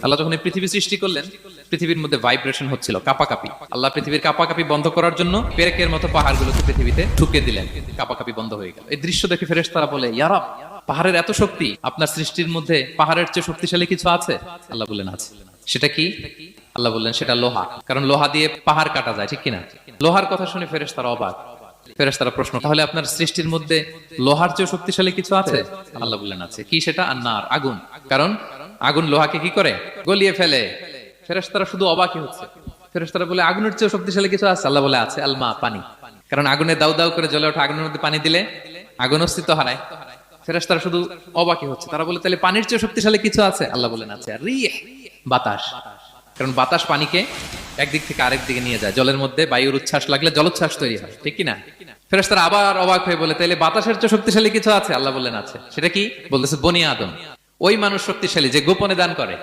আল্লাহ যখন এই পৃথিবী সৃষ্টি করলেন, পৃথিবীর মধ্যে ভাইব্রেশন হচ্ছিল, কাঁপাকাঁপি। আল্লাহ পৃথিবীর কাঁপাকাঁপি বন্ধ করার জন্য পেরেকের মতো পাহাড়গুলোকে পৃথিবীতে ঠুকে দিলেন, কাঁপাকাঁপি বন্ধ হয়ে গেল। এই দৃশ্য দেখে ফেরেশতারা বলে, ইয়া রাব, পাহাড়ের এত শক্তি, আপনার সৃষ্টির মধ্যে পাহাড়ের চেয়ে শক্তিশালী কিছু আছে? আল্লাহ বললেন আছে। সেটা কি? আল্লাহ বললেন সেটা লোহা, কারণ লোহা দিয়ে পাহাড় কাটা যায়, ঠিক কিনা? লোহার কথা শুনে ফেরেশতারা অবাক। ফেরেশতারা প্রশ্ন, তাহলে আপনার সৃষ্টির মধ্যে লোহার চেয়ে শক্তিশালী কিছু আছে? আল্লাহ বললেন আছে। কি সেটা? আন্নার, আগুন। কারণ আগুন লোহাকে কি করে? গলিয়ে ফেলে। ফেরেশতারা শুধু অবাকই হচ্ছে। ফেরেশতারা বলে, আগুনের চেয়ে শক্তিশালী কিছু আছে? আল্লাহ বলে আছে, আলমা, পানি। কারণ আগুনে দাউ দাউ করে জ্বলে ওঠা আগুনের মধ্যে পানি দিলে আগুন অস্তিত্ব হারায়। ফেরেশতারা শুধু অবাকই হচ্ছে। তারা বলে, তাহলে পানির চেয়ে শক্তিশালী কিছু আছে? আল্লাহ বলেন আছে, রিহ, বাতাস। কারণ বাতাস পানিকে একদিক থেকে আরেক দিকে নিয়ে যায়। জলের মধ্যে বায়ুর উচ্ছ্বাস লাগলে জলোচ্ছ্বাস তৈরি হয়, ঠিক কিনা? ফেরেশতারা আবার অবাক হয়ে বলে, তাইলে বাতাসের চেয়ে শক্তিশালী কিছু আছে? আল্লাহ বললেন আছে। সেটা কি? বলতেছে বনি আদম, ওই মানুষ শক্তিশালী যে গোপনে দান করে।